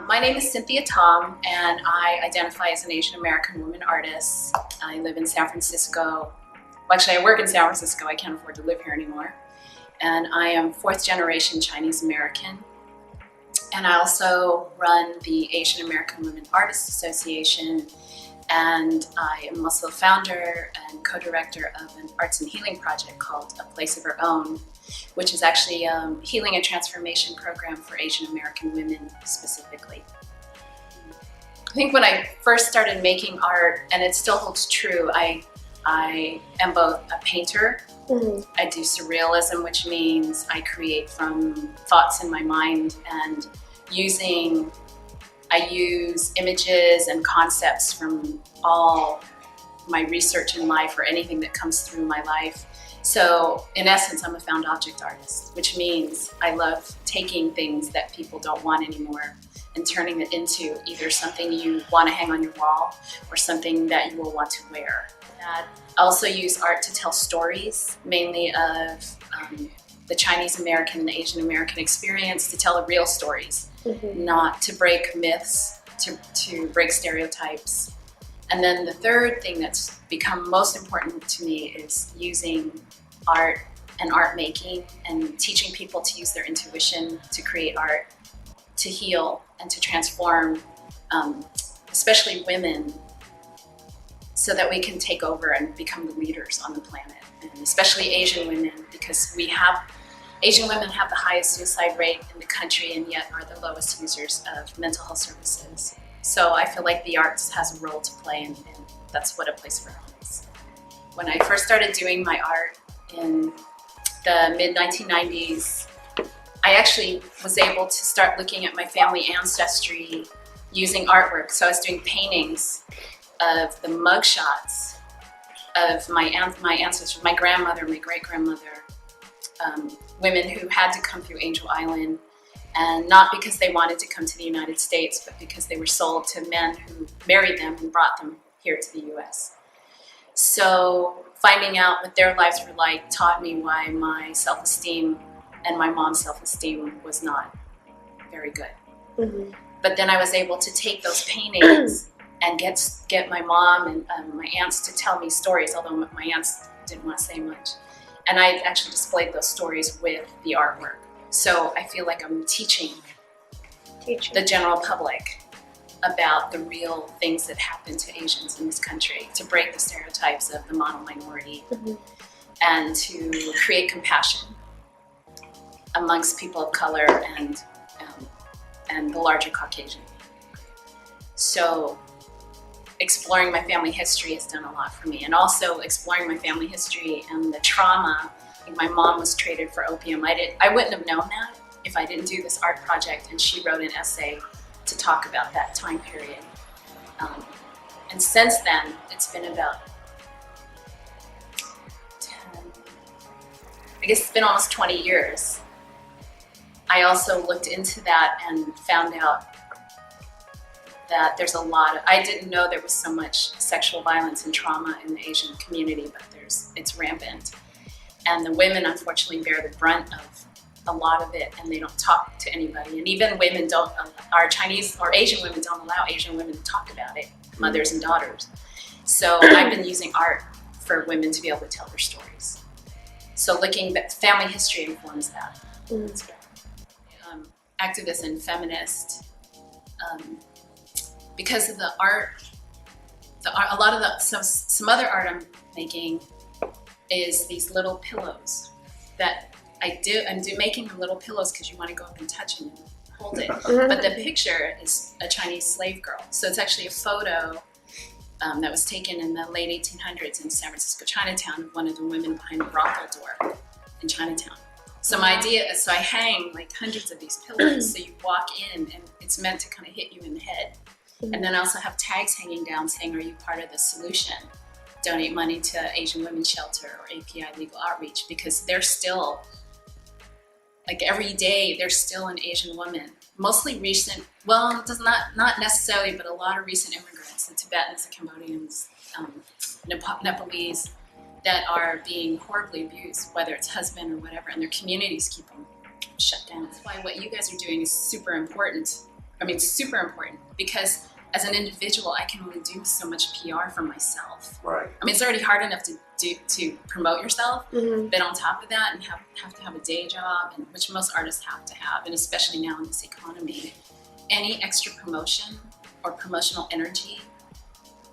My name is Cynthia Tom, and I identify as an Asian American woman artist. I live in San Francisco. Well, actually, I work in San Francisco. I can't afford to live here anymore. And I am fourth generation Chinese American. And I also run the Asian American Women Artists Association. And I am also the founder and co-director of an arts and healing project called A Place of Her Own, which is actually a healing and transformation program for Asian American women specifically. I think when I first started making art, and it still holds true, I am both a painter. I do surrealism, which means I create from thoughts in my mind, and I use images and concepts from all my research in life or anything that comes through my life. So in essence, I'm a found object artist, which means I love taking things that people don't want anymore and turning it into either something you want to hang on your wall or something that you will want to wear. I also use art to tell stories, mainly of the Chinese American and Asian American experience, to tell the real stories, not to break myths, to break stereotypes. And then the third thing that's become most important to me is using art and art making and teaching people to use their intuition to create art, to heal and to transform, especially women, so that we can take over and become the leaders on the planet, and especially Asian women, because Asian women have the highest suicide rate in the country and yet are the lowest users of mental health services. So I feel like the arts has a role to play, and that's what A Place for Her is. When I first started doing my art in the mid-1990s, I actually was able to start looking at my family ancestry using artwork. So I was doing paintings of the mugshots of my ancestors, my grandmother, my great-grandmother, women who had to come through Angel Island, and not because they wanted to come to the United States, but because they were sold to men who married them and brought them here to the US. So finding out what their lives were like taught me why my self-esteem and my mom's self-esteem was not very good. But then I was able to take those paintings and get my mom and my aunts to tell me stories, although my aunts didn't want to say much. And I actually displayed those stories with the artwork. So I feel like I'm teaching the general public about the real things that happen to Asians in this country, to break the stereotypes of the mono minority, and to create compassion amongst people of color and the larger Caucasian. So exploring my family history has done a lot for me, and also exploring my family history and the trauma. Like, my mom was traded for opium. I wouldn't have known that if I didn't do this art project, and she wrote an essay to talk about that time period. And since then, it's been about almost 20 years. I also looked into that and found out that there's a lot of, I didn't know there was so much sexual violence and trauma in the Asian community, but it's rampant. And the women unfortunately bear the brunt of a lot of it, and they don't talk to anybody. And even women our Chinese or Asian women don't allow Asian women to talk about it, mothers and daughters. So I've been using art for women to be able to tell their stories. So looking at family history informs that. Activist and feminist, because of the art, a lot of some other art I'm making is these little pillows that I'm making them little pillows because you want to go up and touch them and hold it. But the picture is a Chinese slave girl. So it's actually a photo that was taken in the late 1800s in San Francisco, Chinatown, of one of the women behind the brothel door in Chinatown. So my idea is, so I hang like hundreds of these pillows, so you walk in and it's meant to kind of hit you in the head. And then I also have tags hanging down saying, are you part of the solution? Donate money to Asian Women's Shelter or API Legal Outreach, because they're still, like every day, there's still an Asian woman, mostly recent, well, it does not necessarily, but a lot of recent immigrants, the Tibetans, the Cambodians, Nepalese, that are being horribly abused, whether it's husband or whatever, and their communities keep them shut down. That's why what you guys are doing is super important. I mean, super important, because as an individual, I can only do so much PR for myself. Right. I mean, it's already hard enough to promote yourself, Mm-hmm. but on top of that, and have to have a day job, and which most artists have to have, and especially now in this economy, any extra promotion or promotional energy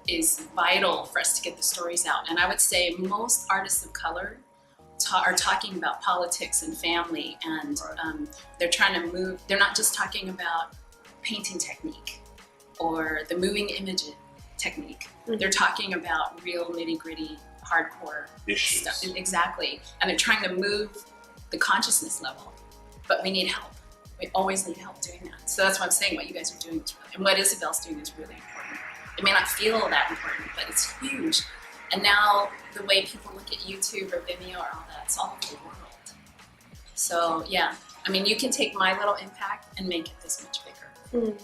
is vital for us to get the stories out. And I would say most artists of color are talking about politics and family, and they're trying to move. They're not just talking about painting technique or the moving image technique. Mm-hmm. They're talking about real nitty-gritty, hardcore issues. Stuff. Exactly. And they're trying to move the consciousness level. But we need help. We always need help doing that. So that's what I'm saying. What you guys are doing is really, and what Isabel's doing is really important. It may not feel that important, but it's huge. And now the way people look at YouTube or Vimeo or all that, it's all over the world. So yeah, I mean, you can take my little impact and make it this much bigger. Mm.